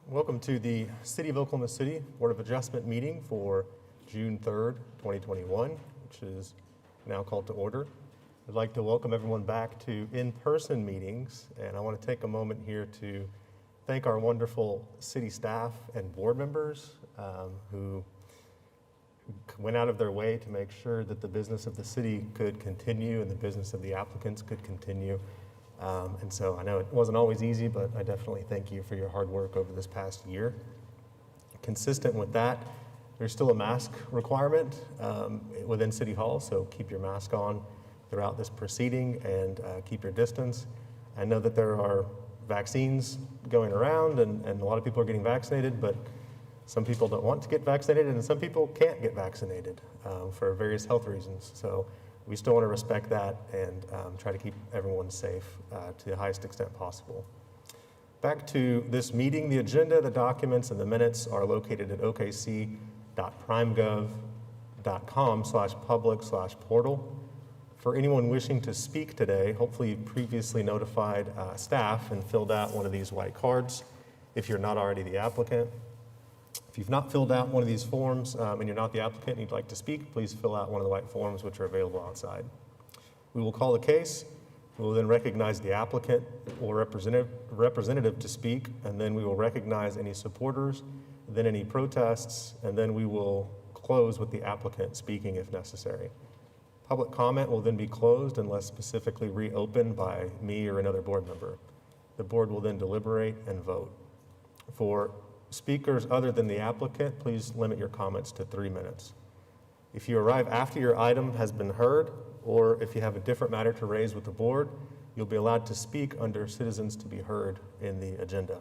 Welcome to the City of Oklahoma City Board of Adjustment meeting for June 3rd, 2021, which is now called to order. I'd like to welcome everyone back to in-person meetings, and I want to take a moment here to thank our wonderful city staff and board members who went out of their way to make sure that the business of the city could continue and the business of the applicants could continue. And so I know it wasn't always easy, but I definitely thank you for your hard work over this past year. Consistent with that, there's still a mask requirement within City Hall, so keep your mask on throughout this proceeding and keep your distance. I know that there are vaccines going around and a lot of people are getting vaccinated, but some people don't want to get vaccinated and some people can't get vaccinated for various health reasons. So we still want to respect that and try to keep everyone safe to the highest extent possible. Back to this meeting, the agenda, the documents, and the minutes are located at okc.primegov.com/public/portal. For anyone wishing to speak today, hopefully you previously notified staff and filled out one of these white cards if you're not already the applicant. If you've not filled out one of these forms and you're not the applicant and you'd like to speak, please fill out one of the white forms which are available outside. We will call the case. We will then recognize the applicant or representative to speak, and then we will recognize any supporters, then any protests, and then we will close with the applicant speaking if necessary. Public comment will then be closed unless specifically reopened by me or another board member. The board will then deliberate and vote. For speakers other than the applicant, please limit your comments to 3 minutes. If you arrive after your item has been heard, or if you have a different matter to raise with the board, you'll be allowed to speak under citizens to be heard in the agenda.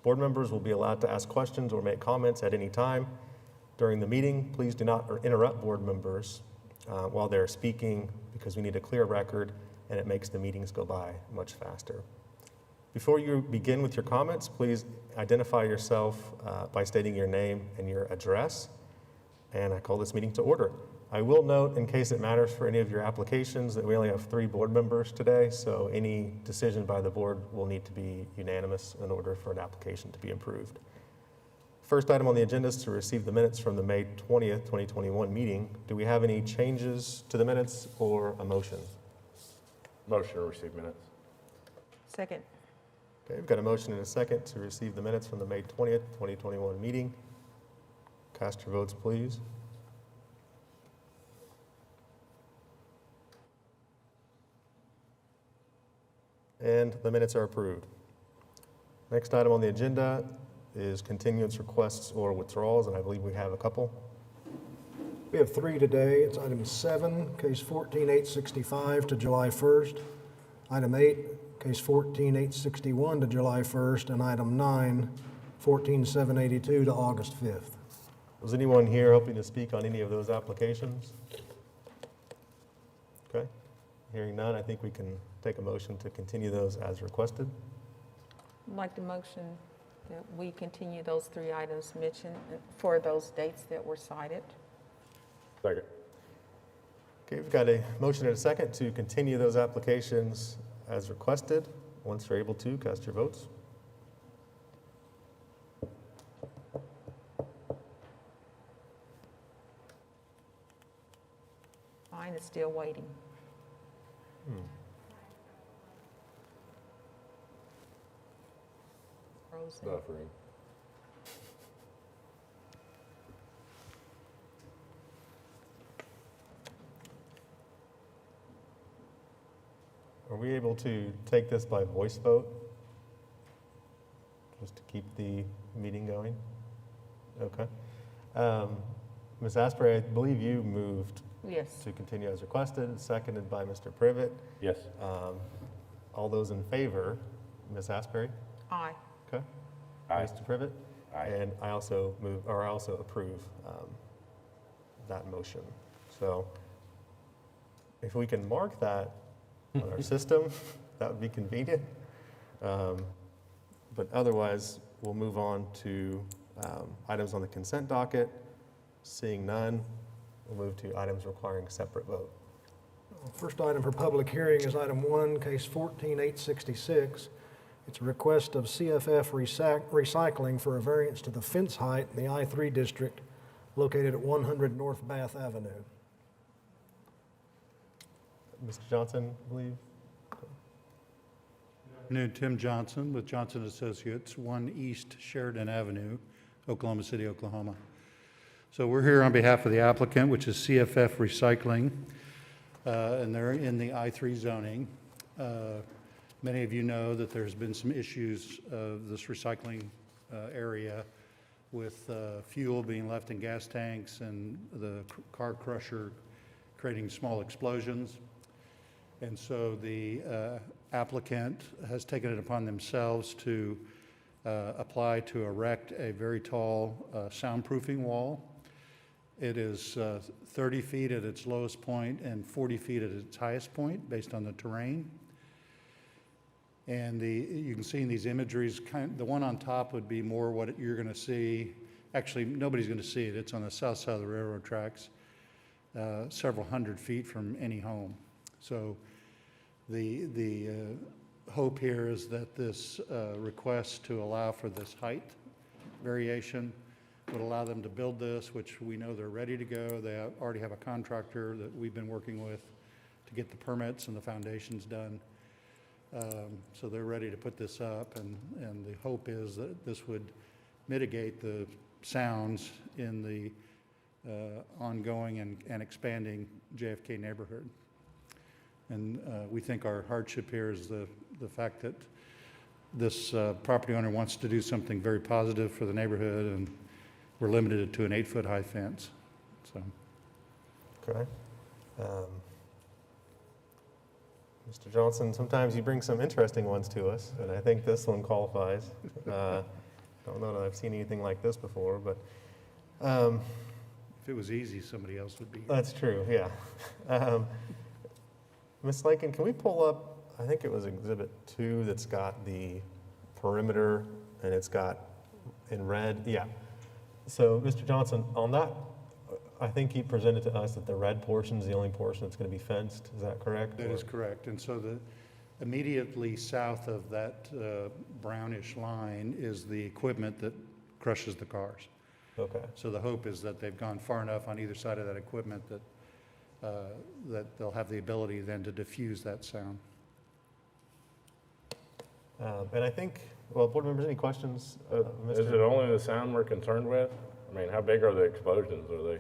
Board members will be allowed to ask questions or make comments at any time during the meeting. Please do not interrupt board members while they're speaking because we need a clear record and it makes the meetings go by much faster. Before you begin with your comments, please identify yourself by stating your name and your address. And I call this meeting to order. I will note, in case it matters for any of your applications, that we only have 3 board members today, so any decision by the board will need to be unanimous in order for an application to be approved. First item on the agenda is to receive the minutes from the May 20th, 2021 meeting. Do we have any changes to the minutes or a motion? Motion to receive minutes. Second. Okay, we've got a motion and a second to receive the minutes from the May 20th, 2021 meeting. Cast your votes, please. And the minutes are approved. Next item on the agenda is continuance requests or withdrawals, and I believe we have a couple. We have 3 today. It's item 7, case 14-865 to July 1st. Item 8, case 14-861 to July 1st. And item 9, 14-782 to August 5th. Was anyone here hoping to speak on any of those applications? Okay, hearing none, I think we can take a motion to continue those as requested. I'd like to motion that we continue those 3 items mentioned for those dates that were cited. Second. Okay, we've got a motion and a second to continue those applications as requested. Once you're able to, cast your votes. Mine is still waiting. Frozen. Buffering. Are we able to take this by voice vote? Just to keep the meeting going? Okay. Ms. Asprey, I believe you moved Yes. to continue as requested, seconded by Mr. Privet. Yes. All those in favor, Ms. Asprey? Aye. Okay. Aye. Mr. Privet? Aye. And I also approve that motion. So if we can mark that on our system, that would be convenient. But otherwise, we'll move on to items on the consent docket. Seeing none, we'll move to items requiring separate vote. First item for public hearing is item 1, case 14-866. It's a request of CFF Recycling for a variance to the fence height in the I-3 district located at 100 North Bath Avenue. Mr. Johnson, I believe? Afternoon, Tim Johnson with Johnson Associates, 1 East Sheridan Avenue, Oklahoma City, Oklahoma. So we're here on behalf of the applicant, which is CFF Recycling, and they're in the I-3 zoning. Many of you know that there's been some issues of this recycling area with fuel being left in gas tanks and the car crusher creating small explosions. And so the applicant has taken it upon themselves to apply to erect a very tall soundproofing wall. It is 30 feet at its lowest point and 40 feet at its highest point based on the terrain. And you can see in these imageries, the one on top would be more what you're going to see. Actually, nobody's going to see it. It's on the south side of the railroad tracks, several hundred feet from any home. So the hope here is that this request to allow for this height variation would allow them to build this, which we know they're ready to go. They already have a contractor that we've been working with to get the permits and the foundations done. So they're ready to put this up, and the hope is that this would mitigate the sounds in the ongoing and expanding JFK neighborhood. And we think our hardship here is the fact that this property owner wants to do something very positive for the neighborhood, and we're limited to an 8-foot high fence. So, Okay. Mr. Johnson, sometimes you bring some interesting ones to us, and I think this one qualifies. Don't know that I've seen anything like this before, but if it was easy, somebody else would be here. that's true, yeah. Ms. Lakin, can we pull up, I think it was Exhibit 2 that's got the perimeter and it's got in red, yeah. So, Mr. Johnson, on that, I think he presented to us that the red portion is the only portion that's going to be fenced. Is that correct? That is correct. And so the immediately south of that brownish line is the equipment that crushes the cars. Okay. So the hope is that they've gone far enough on either side of that equipment that that they'll have the ability then to diffuse that sound. And I think, well, board members, any questions? Is it only the sound we're concerned with? I mean, how big are the explosions? Are they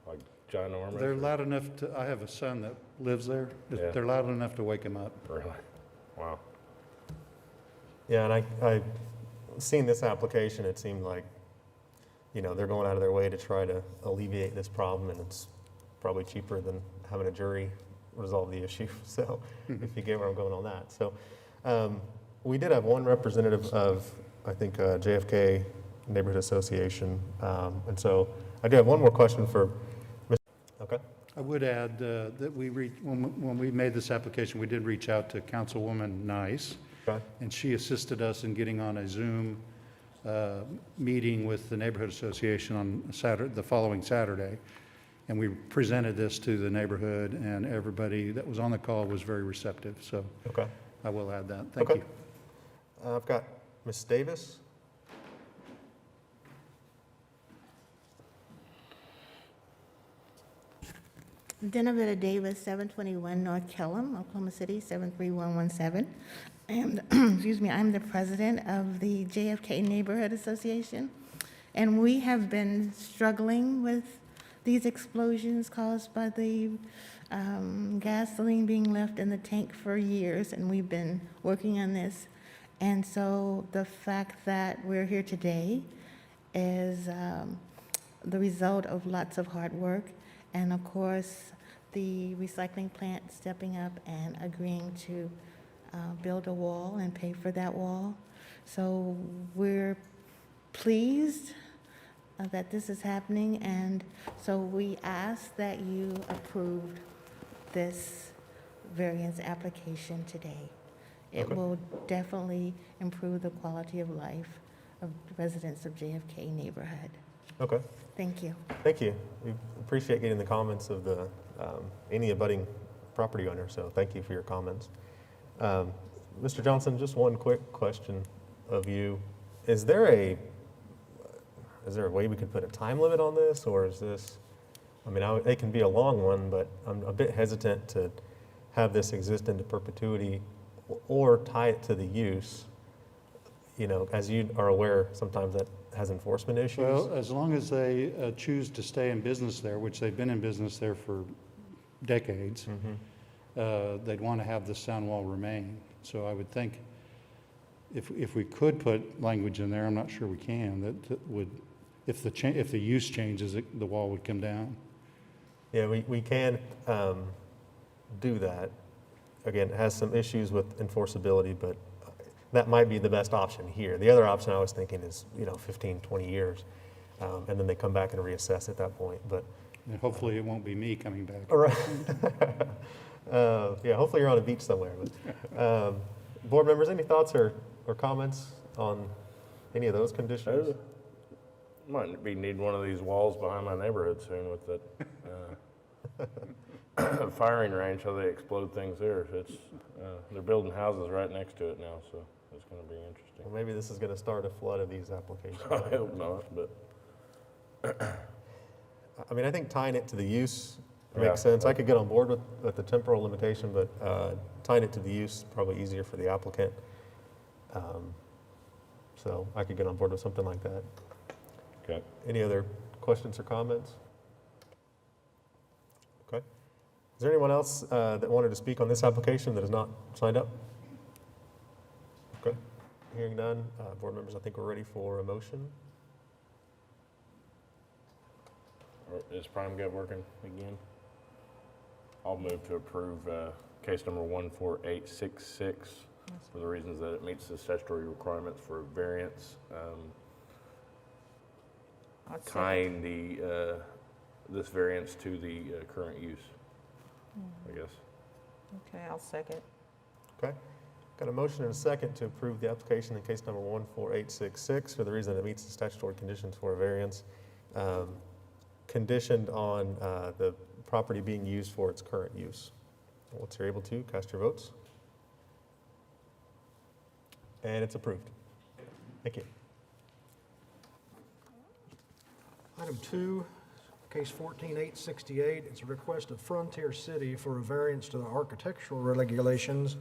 like ginormous? They're loud enough to, I have a son that lives there. Yeah. They're loud enough to wake him up. Really? Wow. Yeah, and I seeing this application, it seemed like, you know, they're going out of their way to try to alleviate this problem, and it's probably cheaper than having a jury resolve the issue. So if you get where I'm going on that. So we did have one representative of, I think, JFK Neighborhood Association. And so I do have one more question for Mr. Okay. I would add that when we made this application, we did reach out to Councilwoman Nice, Okay. and she assisted us in getting on a Zoom meeting with the Neighborhood Association on Saturday, the following Saturday. And we presented this to the neighborhood, and everybody that was on the call was very receptive. So Okay. I will add that. Thank Okay. you. I've got Ms. Davis. Denavita Davis, 721 North Kellam, Oklahoma City, 73117. And, excuse me, I'm the president of the JFK Neighborhood Association. And we have been struggling with these explosions caused by the gasoline being left in the tank for years, and we've been working on this. And so the fact that we're here today is the result of lots of hard work, and of course, the recycling plant stepping up and agreeing to build a wall and pay for that wall. So we're pleased that this is happening, and so we ask that you approve this variance application today. It Okay. will definitely improve the quality of life of residents of JFK neighborhood. Okay. Thank you. Thank you. We appreciate getting the comments of the any abutting property owner, so thank you for your comments. Mr. Johnson, just one quick question of you. Is there a way we could put a time limit on this, or is this, I mean, it can be a long one, but I'm a bit hesitant to have this exist into perpetuity or tie it to the use. You know, as you are aware, sometimes that has enforcement issues. Well, as long as they choose to stay in business there, which they've been in business there for decades, they'd want to have the sound wall remain. So I would think if we could put language in there, I'm not sure we can, that would, if the use changes, the wall would come down. Yeah, we can do that. Again, it has some issues with enforceability, but that might be the best option here. The other option I was thinking is, 15, 20 years, and then they come back and reassess at that point. But And hopefully it won't be me coming back. all right, yeah, hopefully you're on a beach somewhere. But, board members, any thoughts or comments on any of those conditions? Might be need one of these walls behind my neighborhood soon with that firing range, how they explode things there. It's, they're building houses right next to it now, so it's gonna be interesting. Well, maybe this is going to start a flood of these applications. I hope not, but I mean, I think tying it to the use Yeah. makes sense. I could get on board with the temporal limitation, but tying it to the use is probably easier for the applicant. So I could get on board with something like that. okay. Any other questions or comments? Okay. Is there anyone else that wanted to speak on this application that is not signed up? Okay. Hearing none, board members, I think we're ready for a motion. Is PrimeGov working again? I'll move to approve case number 14866 for the reasons that it meets the statutory requirements for a variance, I'll second. tying this variance to the current use, I guess. Okay, I'll second. Okay. Got a motion and a second to approve the application in case number 14866 for the reason that it meets the statutory conditions for a variance, conditioned on the property being used for its current use. Once you're able to, cast your votes. And it's approved. Thank you. Item 2, case 14868, it's a request of Frontier City for a variance to the architectural regulations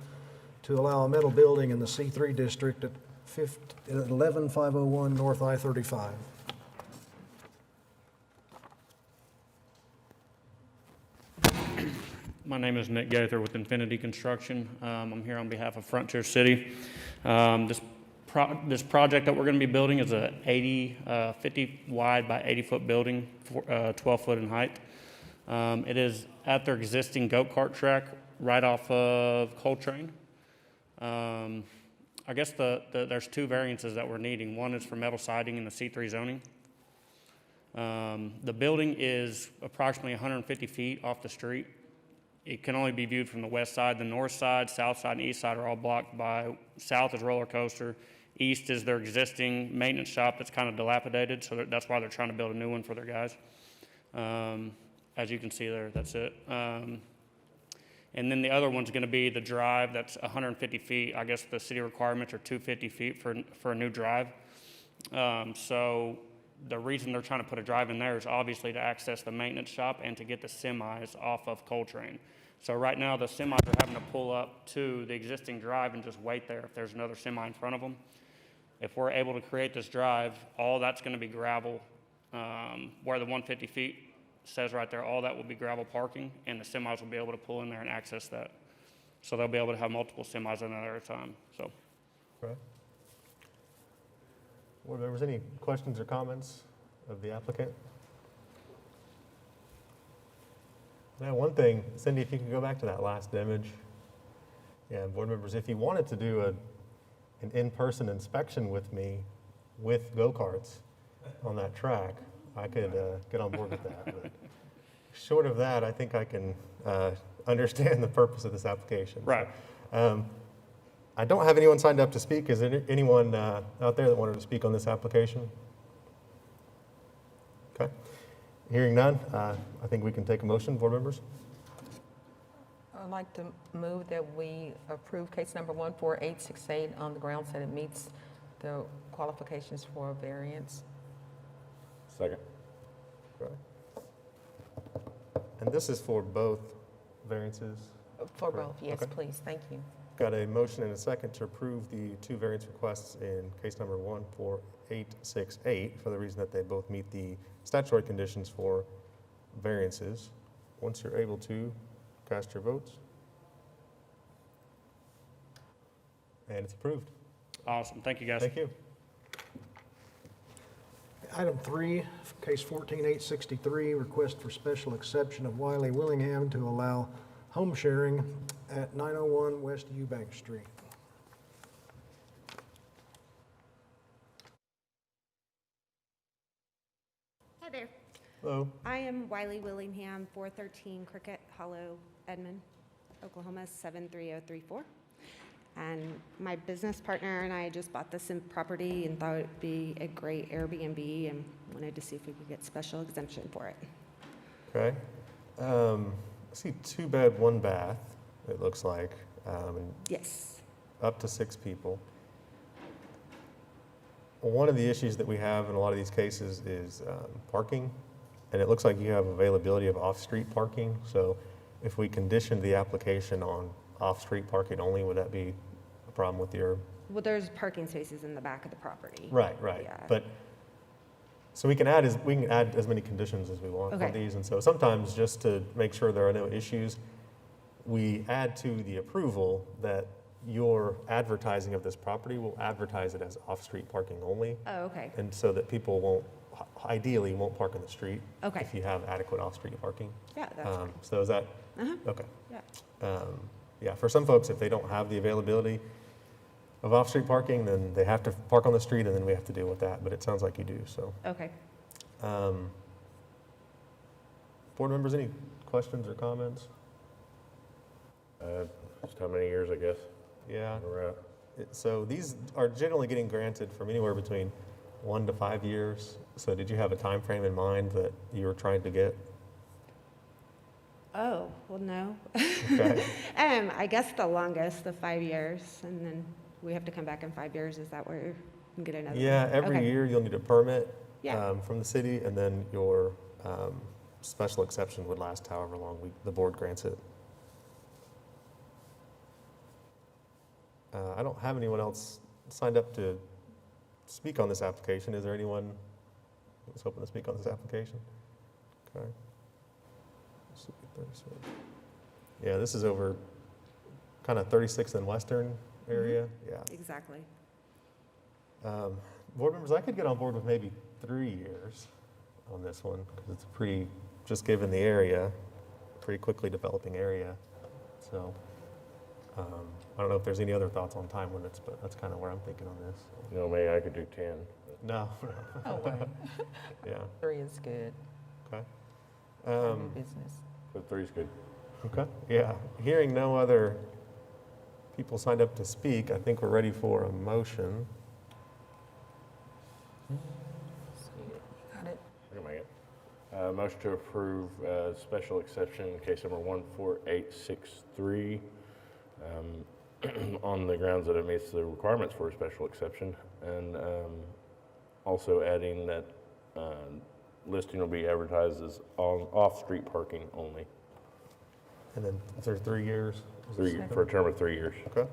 to allow a metal building in the C3 district at 11501 North I-35. My name is Nick Gaither with Infinity Construction. I'm here on behalf of Frontier City. This project that we're going to be building is a 50 wide by 80 foot building, 12 foot in height. It is at their existing go-kart track right off of Coltrane. I guess there's two variances that we're needing. One is for metal siding in the C3 zoning. The building is approximately 150 feet off the street. It can only be viewed from the west side. The north side, south side, and east side are all blocked by, south is roller coaster, east is their existing maintenance shop that's kind of dilapidated, so that's why they're trying to build a new one for their guys. As you can see there, that's it. And then the other one's gonna be the drive, that's 150 feet. I guess the city requirements are 250 feet for a new drive. So the reason they're trying to put a drive in there is obviously to access the maintenance shop and to get the semis off of Coltrane. So right now, the semis are having to pull up to the existing drive and just wait there if there's another semi in front of them. If we're able to create this drive, all that's gonna be gravel. Where the 150 feet says right there, all that will be gravel parking, and the semis will be able to pull in there and access that. So they'll be able to have multiple semis in there at a time, so. Right. Board members, any questions or comments of the applicant? Now, one thing, Cindy, if you can go back to that last image. Yeah, board members, if you wanted to do an in-person inspection with me with go-karts on that track, I could get on board with that. But short of that, I think I can understand the purpose of this application. Right. I don't have anyone signed up to speak. Is there anyone out there that wanted to speak on this application? Okay. Hearing none, I think we can take a motion, board members. I'd like to move that we approve case number 14868 on the grounds that it meets the qualifications for a variance. Second. Okay. And this is for both variances? For Correct. both, yes, Okay. please, thank you. Got a motion and a second to approve the two variance requests in case number 14868 for the reason that they both meet the statutory conditions for variances. Once you're able to, cast your votes. And it's approved. Awesome, thank you, guys. Thank you. Item 3, case 14863, request for special exception of Wiley Willingham to allow home sharing at 901 West Eubank Street. Hi there. Hello. I am Wiley Willingham, 413 Cricket Hollow, Edmond, Oklahoma, 73034. And my business partner and I just bought this property and thought it'd be a great Airbnb and wanted to see if we could get special exemption for it. Okay. I see 2 bed, 1 bath, it looks like, and Yes. up to 6 people. One of the issues that we have in a lot of these cases is parking, and it looks like you have availability of off-street parking. So if we conditioned the application on off-street parking only, would that be a problem with your? Well, there's parking spaces in the back of the property. Right. Yeah. But, so we can add as many conditions as we want on Okay. these. And so sometimes, just to make sure there are no issues, we add to the approval that your advertising of this property will advertise it as off-street parking only. Oh, okay. And so that people ideally won't park in the street. Okay. If you have adequate off-street parking. Yeah, that's fine. So is that, Uh-huh. okay. Yeah. Yeah, for some folks, if they don't have the availability of off-street parking, then they have to park on the street, and then we have to deal with that, but it sounds like you do, so. Okay. Board members, any questions or comments? Just how many years, I guess, Yeah, we're at? so these are generally getting granted from anywhere between 1 to 5 years. So did you have a time frame in mind that you were trying to get? Oh, well, no. Okay. I guess the longest, the 5 years, and then we have to come back in 5 years. Is that where we can get another? Yeah, one? every Okay. year you'll need a permit Yeah. from the city, and then your special exception would last however long the board grants it. I don't have anyone else signed up to speak on this application. Is there anyone who's hoping to speak on this application? Okay. Let's see, 36. Yeah, this is over kind of 36th and Western area. Yeah. Exactly. Board members, I could get on board with maybe 3 years on this one, because it's a pretty, just given the area, pretty quickly developing area. So, I don't know if there's any other thoughts on time limits, but that's kind of where I'm thinking on this. You know, maybe I could do 10. No, Oh, wow. yeah, 3 is good. okay. New business. But 3's good. Okay, yeah. Hearing no other people signed up to speak, I think we're ready for a motion. Got it. I can make it. Motion to approve special exception, case number 14863, on the grounds that it meets the requirements for a special exception, and also adding that listing will be advertised as off-street parking only, And then, is there 3 years? for a term of 3 years. Okay.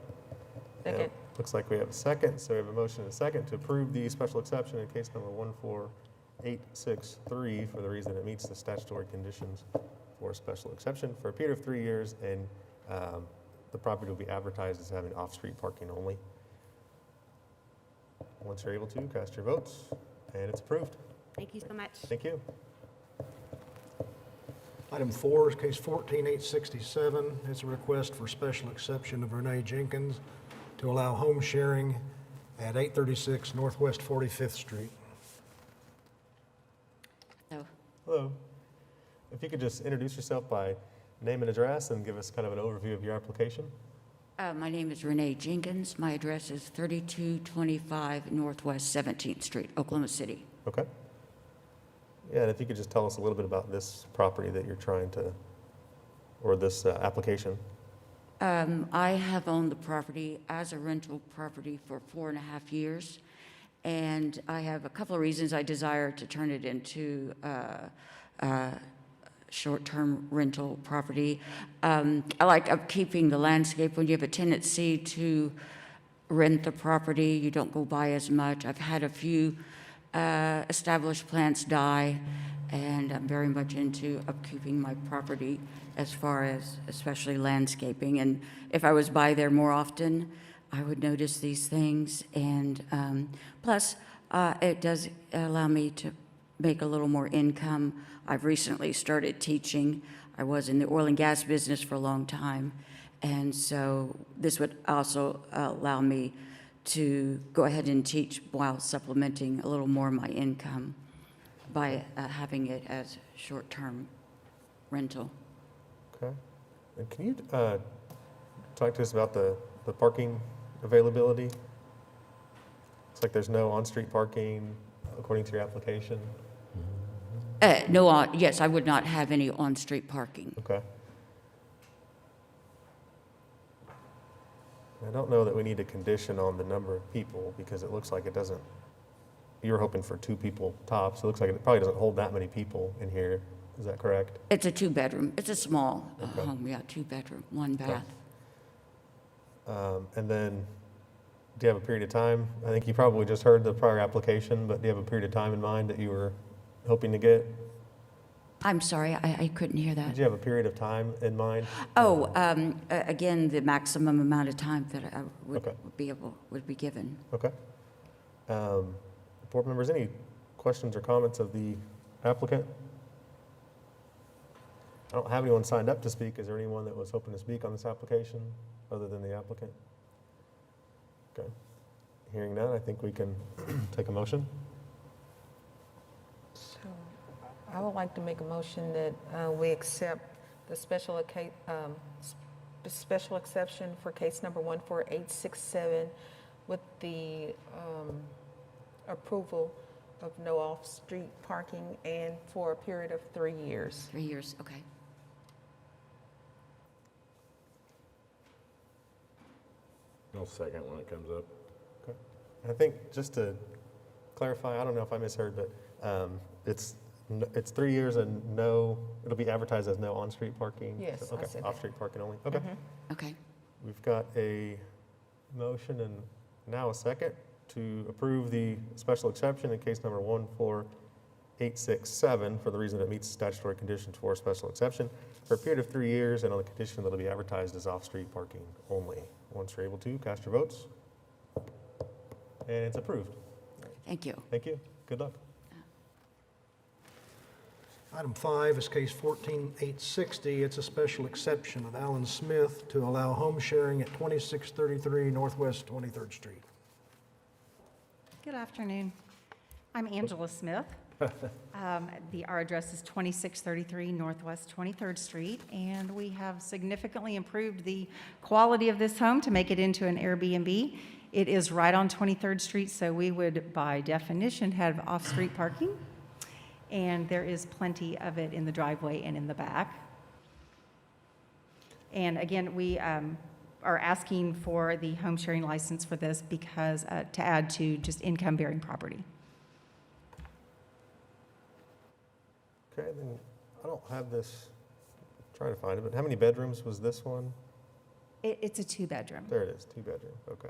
Second. And looks like we have a second, so we have a motion and a second to approve the special exception in case number 14863 for the reason it meets the statutory conditions for a special exception for a period of 3 years, and the property will be advertised as having off-street parking only. Once you're able to, cast your votes, and it's approved. Thank you so much. Thank you. Item 4 is case 14867. It's a request for special exception of Renee Jenkins to allow home sharing at 836 Northwest 45th Street. Hello. If you could just introduce yourself by name and address and give us kind of an overview of your application. My name is Renee Jenkins. My address is 3225 Northwest 17th Street, Oklahoma City. Okay. Yeah, and if you could just tell us a little bit about this property that you're trying to, or this application. I have owned the property as a rental property for 4.5 years, and I have a couple of reasons I desire to turn it into short-term rental property. I like upkeeping the landscape. When you have a tendency to rent the property, you don't go by as much. I've had a few established plants die, and I'm very much into upkeeping my property as far as especially landscaping. And if I was by there more often, I would notice these things. And plus, it does allow me to make a little more income. I've recently started teaching. I was in the oil and gas business for a long time. And so this would also allow me to go ahead and teach while supplementing a little more of my income by having it as short-term rental. Okay. And can you talk to us about the parking availability? It's like there's no on-street parking according to your application. No, yes, I would not have any on-street parking. Okay. I don't know that we need a condition on the number of people because it looks like it doesn't, you were hoping for 2 people tops. It looks like it probably doesn't hold that many people in here. Is that correct? It's a 2-bedroom. It's a small Okay. home, yeah, 2-bedroom, 1 bath. And then, do you have a period of time? I think you probably just heard the prior application, but do you have a period of time in mind that you were hoping to get? I'm sorry, I couldn't hear that. Did you have a period of time in mind? Oh, again, the maximum amount of time that I Okay. would be given. Okay. Board members, any questions or comments of the applicant? I don't have anyone signed up to speak. Is there anyone that was hoping to speak on this application other than the applicant? Okay. Hearing none, I think we can take a motion. So I would like to make a motion that we accept the special exception for case number 14867 with the approval of no off-street parking and for a period of 3 years. 3 years, okay. I'll second when it comes up. Okay. I think just to clarify, I don't know if I misheard, but it's 3 years and no, it'll be advertised as no on-street parking? Yes, I Okay, said that. off-street parking only. Okay. Okay. We've got a motion and now a second to approve the special exception in case number 14867 for the reason it meets statutory conditions for a special exception for a period of 3 years and on the condition that it'll be advertised as off-street parking only. Once you're able to, cast your votes. And it's approved. Thank you. Thank you. Good luck. Item 5 is case 14860. It's a special exception of Alan Smith to allow home sharing at 2633 Northwest 23rd Street. Good afternoon. I'm Angela Smith. Our address is 2633 Northwest 23rd Street, and we have significantly improved the quality of this home to make it into an Airbnb. It is right on 23rd Street, so we would, by definition, have off-street parking, and there is plenty of it in the driveway and in the back. And again, we are asking for the home sharing license for this because to add to just income-bearing property. Okay, then I don't have this, I'm trying to find it, but how many bedrooms was this one? It's a 2-bedroom. There it is, 2-bedroom, okay.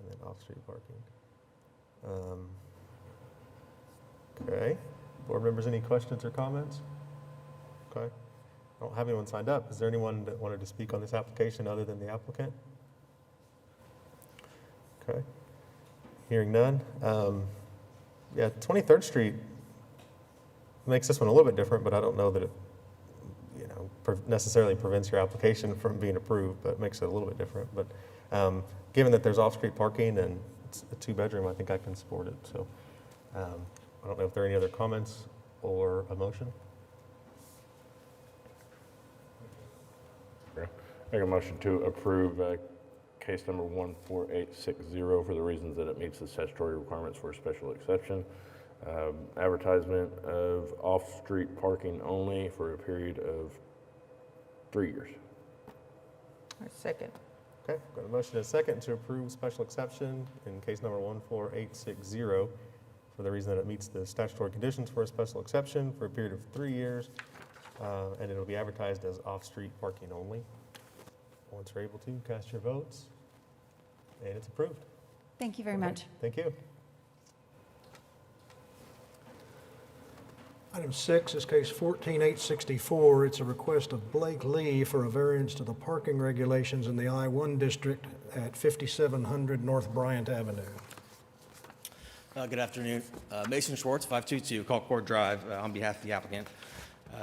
And then off-street parking. Okay, board members, any questions or comments? Okay, I don't have anyone signed up. Is there anyone that wanted to speak on this application other than the applicant? Okay, hearing none. Yeah, 23rd Street makes this one a little bit different, but I don't know that it, necessarily prevents your application from being approved, but it makes it a little bit different. But given that there's off-street parking and it's a 2-bedroom, I think I can support it. So I don't know if there are any other comments or a motion. Okay. Make a motion to approve case number 14860 for the reasons that it meets the statutory requirements for a special exception. Advertisement of off-street parking only for a period of 3 years. right, second. Okay, got a motion and a second to approve special exception in case number 14860 for the reason that it meets the statutory conditions for a special exception for a period of 3 years, and it'll be advertised as off-street parking only. Once you're able to, cast your votes, and it's approved. Thank you very much. Thank you. Item 6 is case 14864. It's a request of Blake Lee for a variance to the parking regulations in the I-1 district at 5700 North Bryant Avenue. Good afternoon. Mason Schwartz, 522 Colcord Drive, on behalf of the applicant.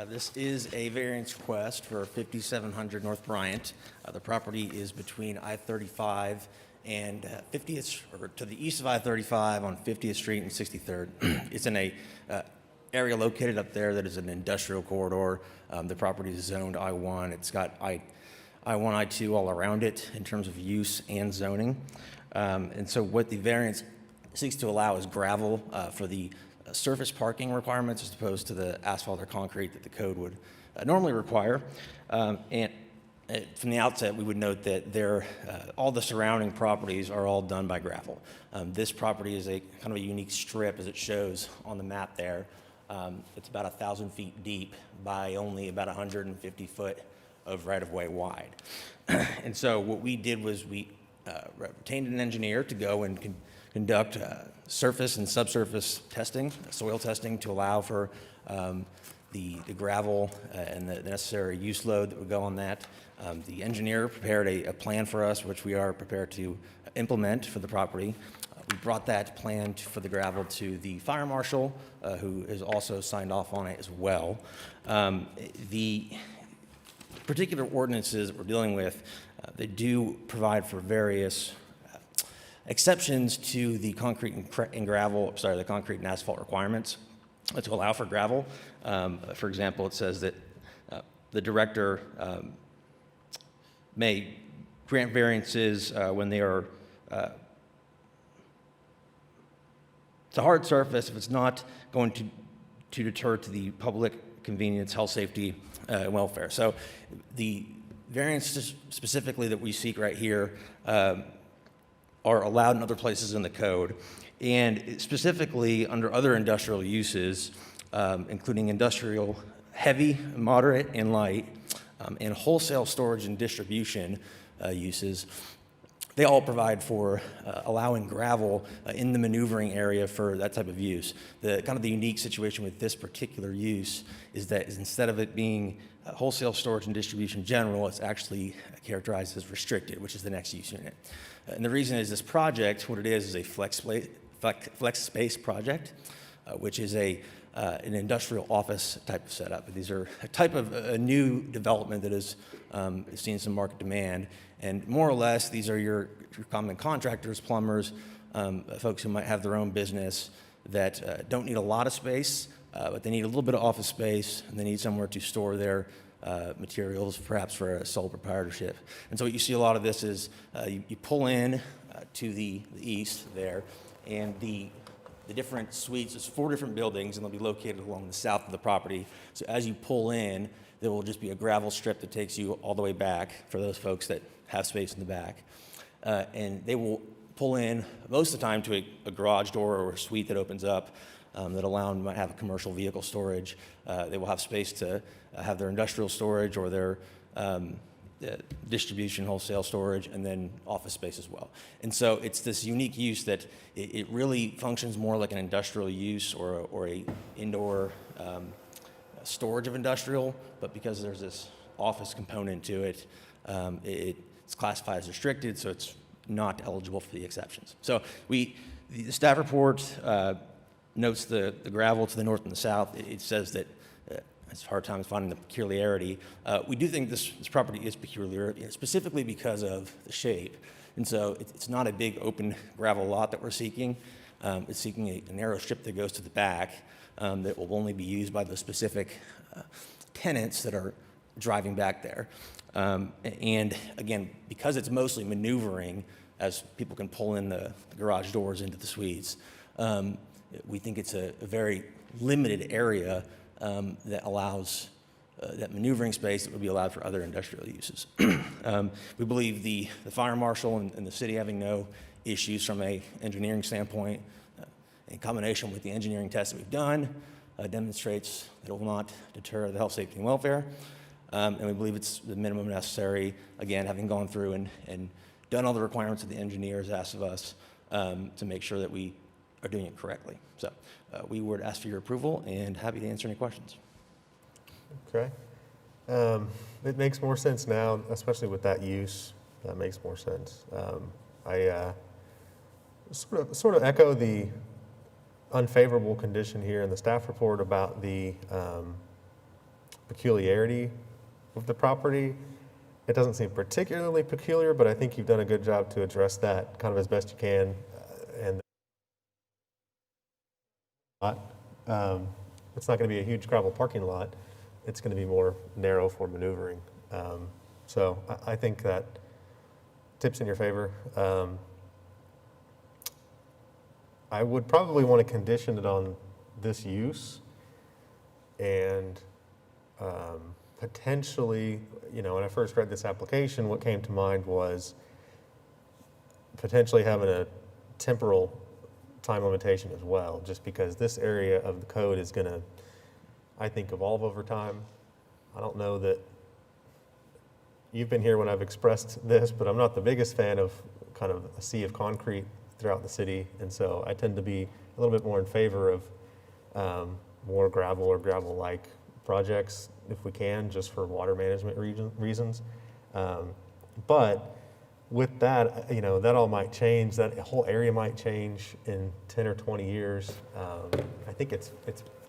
This is a variance request for 5700 North Bryant. The property is between I-35 and 50th, or to the east of I-35 on 50th Street and 63rd. It's in a area located up there that is an industrial corridor. The property is zoned I-1. It's got I-1, I-2 all around it in terms of use and zoning. And so what the variance seeks to allow is gravel for the surface parking requirements as opposed to the asphalt or concrete that the code would normally require. And from the outset, we would note that all the surrounding properties are all done by gravel. This property is a kind of a unique strip, as it shows on the map there. It's about 1,000 feet deep by only about 150 foot of right-of-way wide. And so what we did was we retained an engineer to go and conduct surface and subsurface testing, soil testing, to allow for the gravel and the necessary use load that would go on that. The engineer prepared a plan for us, which we are prepared to implement for the property. We brought that plan for the gravel to the fire marshal, who has also signed off on it as well. The particular ordinances that we're dealing with, they do provide for various exceptions to the concrete the concrete and asphalt requirements to allow for gravel. For example, it says that the director may grant variances when they are it's a hard surface if it's not going to deter to the public convenience, health, safety, and welfare. So the variances specifically that we seek right here are allowed in other places in the code, and specifically under other industrial uses, including industrial heavy, moderate, and light, and wholesale storage and distribution uses. They all provide for allowing gravel in the maneuvering area for that type of use. The kind of the unique situation with this particular use is that instead of it being wholesale storage and distribution general, it's actually characterized as restricted, which is the next use unit. And the reason is this project, what it is a flex space project, which is an industrial office type of setup. These are a type of a new development that is seeing some market demand. And more or less, these are your common contractors, plumbers, folks who might have their own business that don't need a lot of space, but they need a little bit of office space, and they need somewhere to store their materials, perhaps for a sole proprietorship. And so what you see a lot of this is you pull in to the east there, and the different suites, there's 4 different buildings, and they'll be located along the south of the property. So as you pull in, there will just be a gravel strip that takes you all the way back for those folks that have space in the back. And they will pull in most of the time to a garage door or a suite that opens up that allow them, might have a commercial vehicle storage. They will have space to have their industrial storage or their distribution, wholesale storage, and then office space as well. And so it's this unique use that it really functions more like an industrial use or a indoor storage of industrial, but because there's this office component to it, it's classified as restricted, so it's not eligible for the exceptions. So the staff report notes the gravel to the north and the south. It says that it's a hard time finding the peculiarity. We do think this property is peculiar, specifically because of the shape. And so it's not a big open gravel lot that we're seeking. It's seeking a narrow strip that goes to the back that will only be used by the specific tenants that are driving back there. And again, because it's mostly maneuvering, as people can pull in the garage doors into the suites, we think it's a very limited area that allows that maneuvering space that would be allowed for other industrial uses. We believe the fire marshal and the city having no issues from a engineering standpoint, in combination with the engineering tests that we've done, demonstrates that it will not deter the health, safety, and welfare. And we believe it's the minimum necessary, again, having gone through and done all the requirements that the engineers asked of us to make sure that we are doing it correctly. So we would ask for your approval and happy to answer any questions. Okay. It makes more sense now, especially with that use. That makes more sense. I sort of echo the unfavorable condition here in the staff report about the peculiarity of the property. It doesn't seem particularly peculiar, but I think you've done a good job to address that kind of as best you can. And it's not going to be a huge gravel parking lot. It's going to be more narrow for maneuvering. So I think that tips in your favor. I would probably want to condition it on this use and potentially, when I first read this application, what came to mind was potentially having a temporal time limitation as well, just because this area of the code is going to, I think, evolve over time. I don't know that you've been here when I've expressed this, but I'm not the biggest fan of kind of a sea of concrete throughout the city, and so I tend to be a little bit more in favor of more gravel or gravel-like projects if we can, just for water management reasons. But with that, that all might change. That whole area might change in 10 or 20 years. I think it's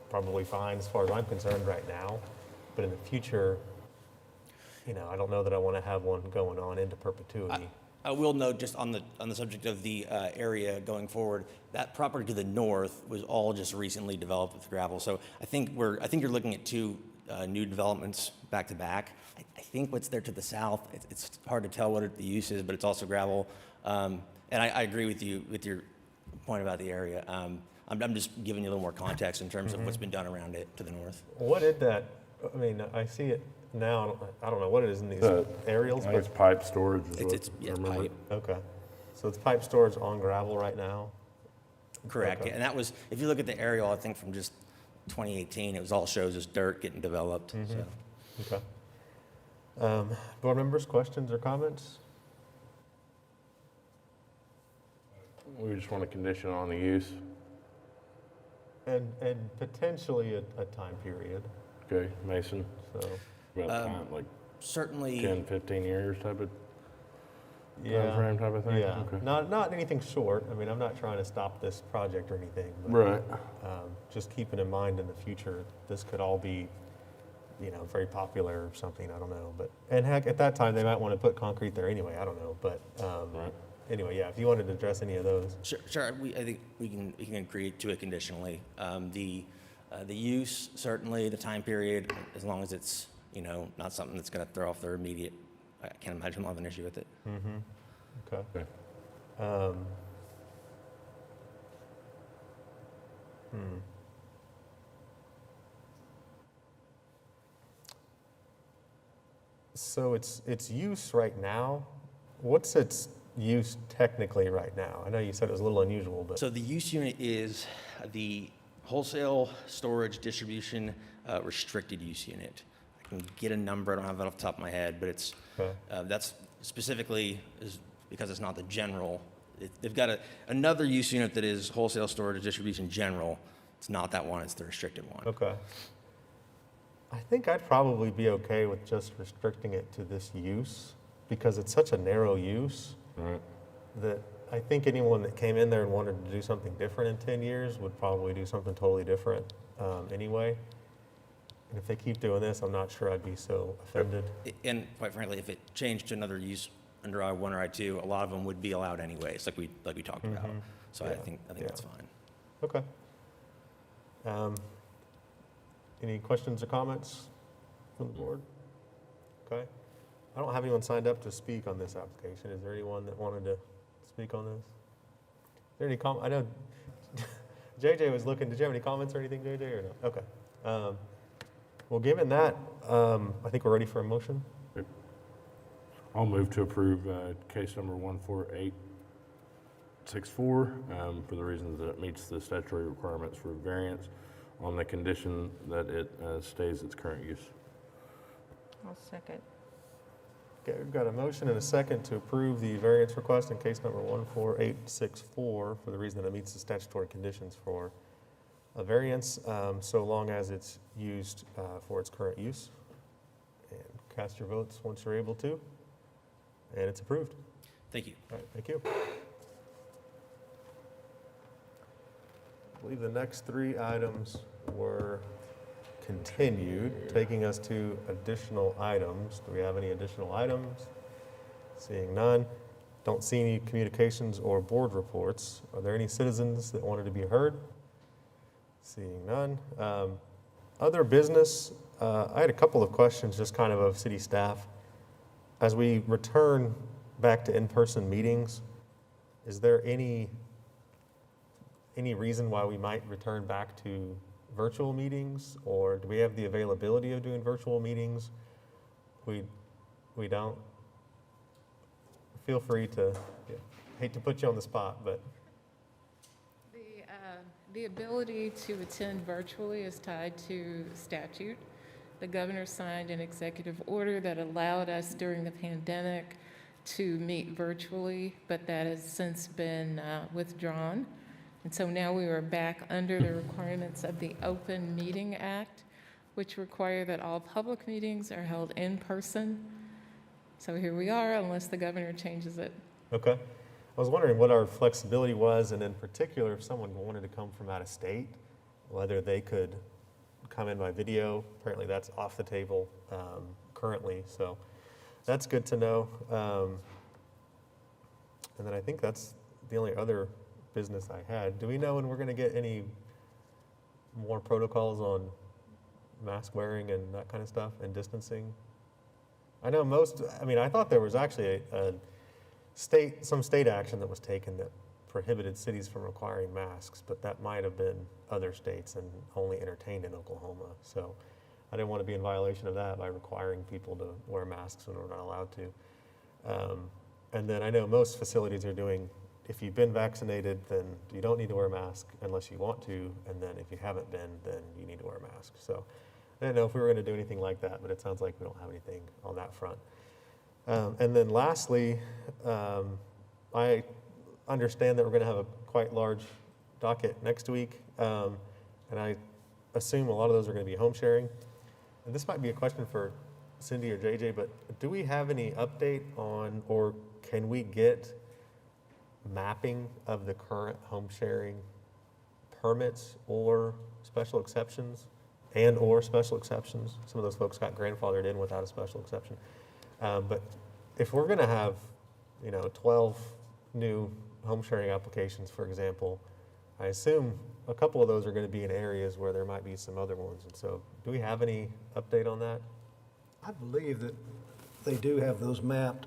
probably fine as far as I'm concerned right now, but in the future, I don't know that I want to have one going on into perpetuity. I will note, just on the subject of the area going forward, that property to the north was all just recently developed with gravel. So I think you're looking at two new developments back to back. I think what's there to the south, it's hard to tell what the use is, but it's also gravel. And I agree with you with your point about the area. I'm just giving you a little more context in terms of what's been done around it to the north. What did that? I mean, I see it now. I don't know what it is in these aerials, I but think it's pipe storage. It's pipe. okay. So it's pipe storage on gravel right now. Correct. Okay. And that was, if you look at the aerial, I think from just 2018, it was all shows as dirt getting developed. So. Okay. Board members, questions or comments? We just want to condition on the use. And potentially a time period. Okay, Mason, So about time, like Certainly. 10, 15 years type of yeah, timeframe type of thing? yeah. Okay. Not anything short. I mean, I'm not trying to stop this project or anything. But, Right. just keeping in mind in the future, this could all be, very popular or something. I don't know. And heck, at that time they might want to put concrete there anyway. I don't know. But Right. anyway, yeah. If you wanted to address any of those. Sure. I think we can agree to it conditionally. The use, certainly, the time period, as long as it's, not something that's going to throw off their immediate, I can't imagine they'll have an issue with it. Okay. Okay. So its use right now. What's its use technically right now? I know you said it was a little unusual, but So the use unit is the wholesale storage distribution restricted use unit. I can get a number, I don't have it off the top of my head, but it's, okay. that's specifically is because it's not the general. They've got another use unit that is wholesale storage distribution general. It's not that one, it's the restricted one. Okay. I think I'd probably be okay with just restricting it to this use because it's such a narrow use Right. that I think anyone that came in there and wanted to do something different in 10 years would probably do something totally different anyway. And if they keep doing this, I'm not sure I'd be so offended. And quite frankly, if it changed to another use under I-1 or I-2, a lot of them would be allowed anyways, like we talked about. So I Yeah. think Yeah. that's fine. Okay. Any questions or comments from the board? Okay. I don't have anyone signed up to speak on this application. Is there anyone that wanted to speak on this? Is there any I know JJ was looking. Did you have any comments or anything, JJ, or no? Okay. Well, given that, I think we're ready for a motion. I'll move to approve case number 14864 for the reasons that it meets the statutory requirements for variance on the condition that it stays its current use. I'll second. Okay, we've got a motion and a second to approve the variance request in case number 14864 for the reason that it meets the statutory conditions for a variance, so long as it's used for its current use. And cast your votes once you're able to. And it's approved. Thank you. All right, thank you. I believe the next three items were continued, taking us to additional items. Do we have any additional items? Seeing none. Don't see any communications or board reports. Are there any citizens that wanted to be heard? Seeing none. Other business, I had a couple of questions just kind of city staff. As we return back to in-person meetings, is there any reason why we might return back to virtual meetings? Or do we have the availability of doing virtual meetings? We don't? Feel free to, hate to put you on the spot, but. The ability to attend virtually is tied to statute. The governor signed an executive order that allowed us during the pandemic to meet virtually, but that has since been withdrawn. And so now we are back under the requirements of the Open Meeting Act, which require that all public meetings are held in person. So here we are, unless the governor changes it. Okay. I was wondering what our flexibility was, and in particular, if someone wanted to come from out of state, whether they could come in by video. Apparently that's off the table currently, so that's good to know. And then I think that's the only other business I had. Do we know when we're going to get any more protocols on mask wearing and that kind of stuff and distancing? I know I thought there was actually some state action that was taken that prohibited cities from requiring masks, but that might have been other states and only entertained in Oklahoma. So I didn't want to be in violation of that by requiring people to wear masks when we're not allowed to. And then I know most facilities are doing, if you've been vaccinated, then you don't need to wear a mask unless you want to, and then if you haven't been, then you need to wear a mask. So I didn't know if we were going to do anything like that, but it sounds like we don't have anything on that front. And then lastly, I understand that we're going to have a quite large docket next week, and I assume a lot of those are going to be home sharing. And this might be a question for Cindy or JJ, but do we have any update on, or can we get mapping of the current home sharing permits or special exceptions, or special exceptions? Some of those folks got grandfathered in without a special exception. But if we're going to have, 12 new home sharing applications, for example, I assume a couple of those are going to be in areas where there might be some other ones. And so do we have any update on that? I believe that they do have those mapped.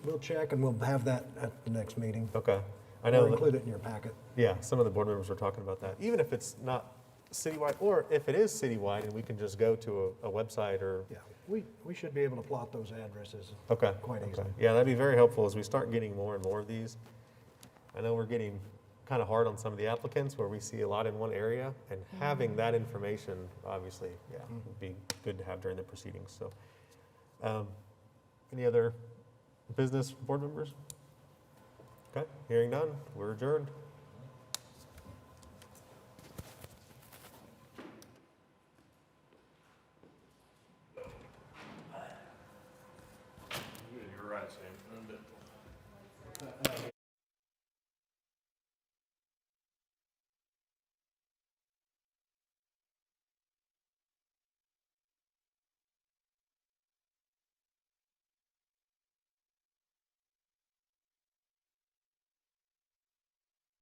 We'll check and we'll have that at the next meeting. Okay. I know. Or include it in your packet. Yeah, some of the board members were talking about that. Even if it's not citywide, or if it is citywide and we can just go to a website or. Yeah, we should be able to plot those addresses Okay. quite okay. easily. Yeah, that'd be very helpful as we start getting more and more of these. I know we're getting kind of hard on some of the applicants where we see a lot in one area, and having that information, obviously, would be good to have during the proceedings. So, any other business board members? Okay, hearing none, we're adjourned.